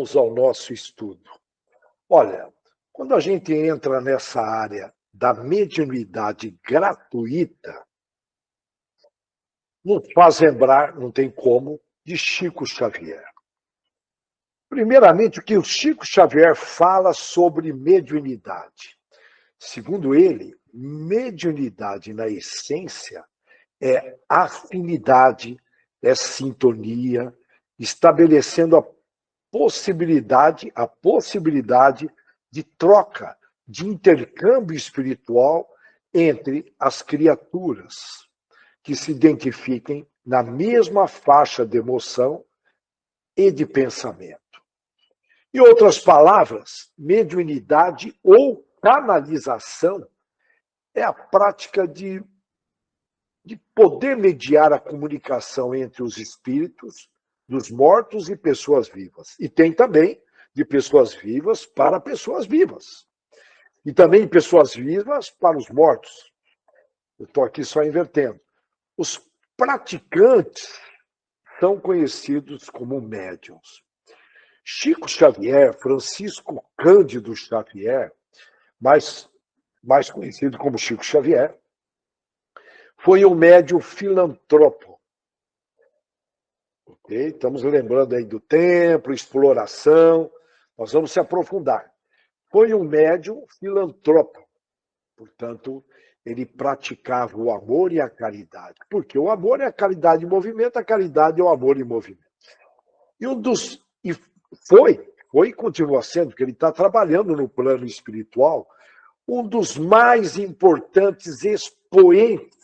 vamos ao nosso estudo. Olha, quando a gente entra nessa área da mediunidade gratuita, nos faz lembrar, não tem como, de Chico Xavier. Primeiramente, o que o Chico Xavier fala sobre mediunidade. Segundo ele, mediunidade na essência é afinidade, é sintonia, estabelecendo a possibilidade de troca, de intercâmbio espiritual entre as criaturas que se identifiquem na mesma faixa de emoção e de pensamento. Em outras palavras, mediunidade ou canalização é a prática de poder mediar a comunicação entre os espíritos dos mortos e pessoas vivas. E tem também de pessoas vivas para pessoas vivas. E também pessoas vivas para os mortos. Eu estou aqui só invertendo. Os praticantes são conhecidos como médiuns. Chico Xavier, Francisco Cândido Xavier, mais conhecido como Chico Xavier, foi um médium filantropo. Okay? Estamos lembrando aí do templo, exploração, nós vamos se aprofundar. Foi um médium filantropo, portanto, ele praticava o amor e a caridade, porque o amor é a caridade em movimento, a caridade é o amor em movimento. E foi e continua sendo, porque ele está trabalhando no plano espiritual, um dos mais importantes expoentes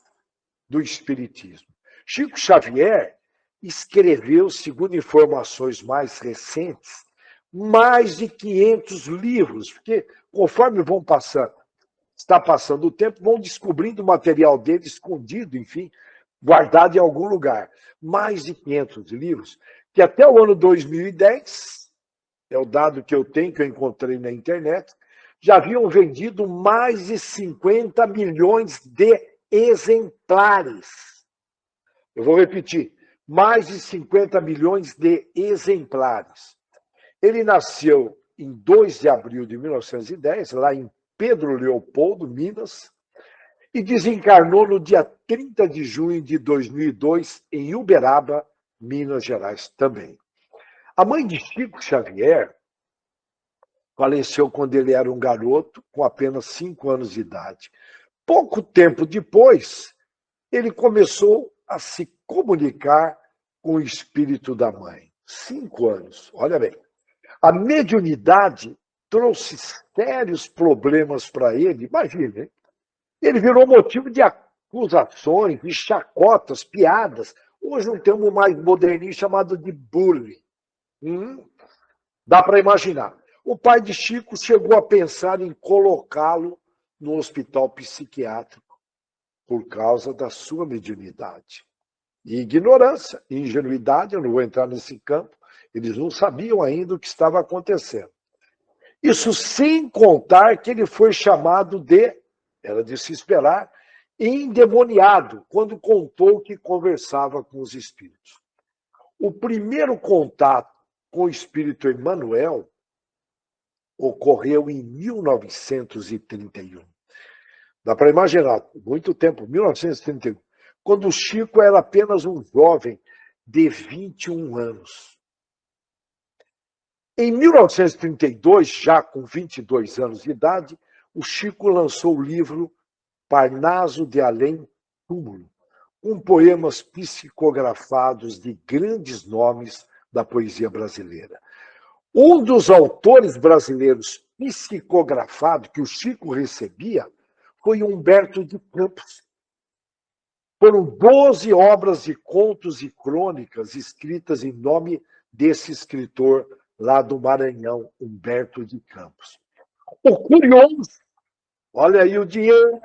do espiritismo. Chico Xavier escreveu, segundo informações mais recentes, mais de 500 livros, porque conforme está passando o tempo, vão descobrindo o material dele escondido, enfim, guardado em algum lugar. Mais de 500 livros, que até o ano 2010, é o dado que eu tenho, que eu encontrei na internet, já haviam vendido mais de 50 milhões de exemplares. Eu vou repetir, mais de 50 milhões de exemplares. Ele nasceu em 2 de abril de 1910, lá em Pedro Leopoldo, Minas, e desencarnou no dia 30 de junho de 2002, em Uberaba, Minas Gerais também. A mãe de Chico Xavier faleceu quando ele era um garoto, com apenas 5 anos de idade. Pouco tempo depois, ele começou a se comunicar com o espírito da mãe. 5 anos, olha bem. A mediunidade trouxe sérios problemas para ele, imagine, hein? Ele virou motivo de acusações, de chacotas, piadas. Hoje um termo mais moderninho chamado de bullying. Dá para imaginar. O pai de Chico chegou a pensar em colocá-lo no hospital psiquiátrico por causa da sua mediunidade. E ignorância, ingenuidade, eu não vou entrar nesse campo, eles não sabiam ainda o que estava acontecendo. Isso sem contar que ele foi chamado era de se esperar, endemoniado, quando contou que conversava com os espíritos. O primeiro contato com o espírito Emmanuel ocorreu em 1931. Dá para imaginar, muito tempo, 1931, quando o Chico era apenas um jovem de 21 anos. Em 1932, já com 22 anos de idade, o Chico lançou o livro Parnaso de Além Túmulo, com poemas psicografados de grandes nomes da poesia brasileira. Um dos autores brasileiros psicografados que o Chico recebia foi Humberto de Campos. Foram 12 obras de contos e crônicas escritas em nome desse escritor lá do Maranhão, Humberto de Campos. O curioso, olha aí o dinheiro,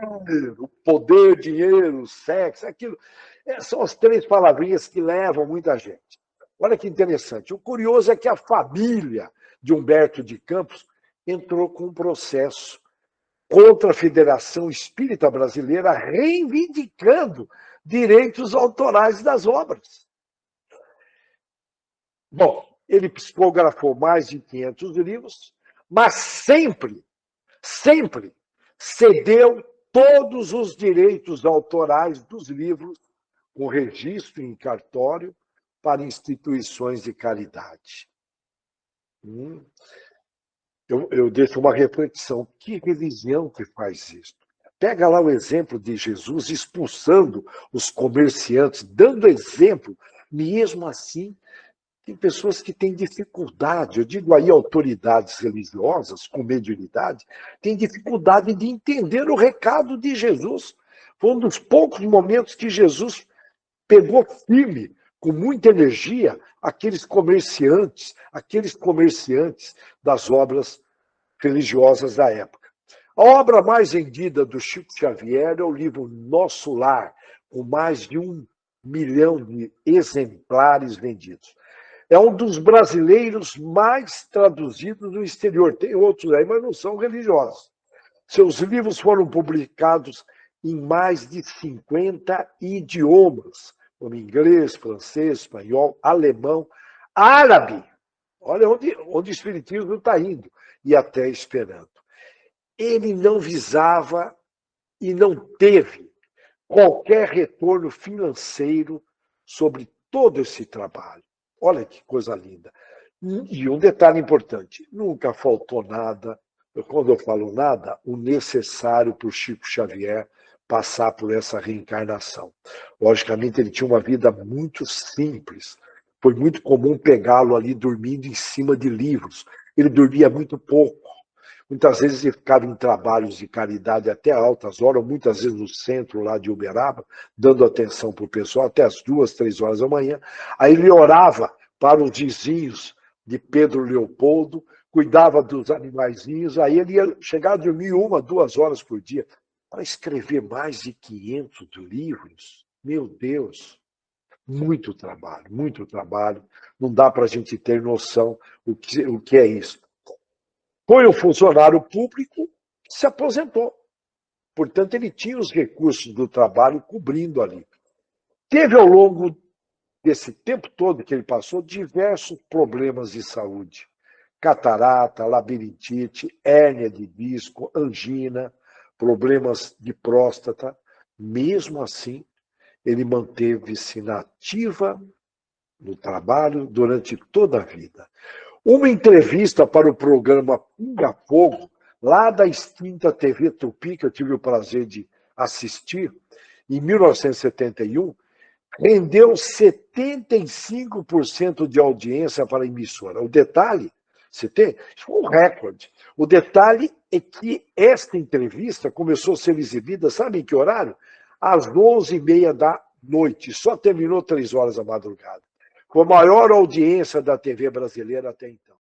o poder, dinheiro, o sexo, aquilo. São as 3 palavrinhas que levam muita gente. Olha que interessante. O curioso é que a família de Humberto de Campos entrou com um processo contra a Federação Espírita Brasileira, reivindicando direitos autorais das obras. Bom, Ele psicografou mais de 500 livros, mas sempre cedeu todos os direitos autorais dos livros, com registro em cartório, para instituições de caridade. Eu deixo uma reflexão. Que religião que faz isso? Pega lá o exemplo de Jesus expulsando os comerciantes, dando exemplo. Mesmo assim, tem pessoas que têm dificuldade, eu digo aí autoridades religiosas com mediunidade, têm dificuldade de entender o recado de Jesus. Foi um dos poucos momentos que Jesus pegou firme, com muita energia, aqueles comerciantes das obras religiosas da época. A obra mais vendida do Chico Xavier é o livro Nosso Lar, com mais de 1 milhão de exemplares vendidos. É um dos brasileiros mais traduzidos no exterior. Tem outros aí, mas não são religiosos. Seus livros foram publicados em mais de 50 idiomas, como inglês, francês, espanhol, alemão, árabe. Olha onde o espiritismo está indo, e até esperanto. Ele não visava e não teve qualquer retorno financeiro sobre todo esse trabalho. Olha que coisa linda. E um detalhe importante, nunca faltou nada, quando eu falo nada, o necessário para o Chico Xavier passar por essa reencarnação. Logicamente, ele tinha uma vida muito simples. Foi muito comum pegá-lo ali dormindo em cima de livros. Ele dormia muito pouco. Muitas vezes ele ficava em trabalhos de caridade até altas horas, muitas vezes no centro lá de Uberaba, dando atenção para o pessoal até as 2, 3 horas da manhã. Aí ele orava para os vizinhos de Pedro Leopoldo, cuidava dos animaizinhos, aí ele ia chegar a dormir 1, 2 horas por dia. Para escrever mais de 500 livros, meu Deus, muito trabalho. Não dá para a gente ter noção o que é isso. Foi um funcionário público que se aposentou. Portanto, ele tinha os recursos do trabalho cobrindo ali. Teve, ao longo desse tempo todo que ele passou, diversos problemas de saúde. Catarata, labirintite, hérnia de disco, angina, problemas de próstata. Mesmo assim, ele manteve-se na ativa no trabalho durante toda a vida. Uma entrevista para o programa Pinga Fogo, lá da extinta TV Tupi, que eu tive o prazer de assistir, em 1971, rendeu 75% de audiência para a emissora. O detalhe, isso foi um recorde. O detalhe é que esta entrevista começou a ser exibida, sabe em que horário? Às 11h30 da noite, só terminou 3 horas da madrugada. Com a maior audiência da TV brasileira até então.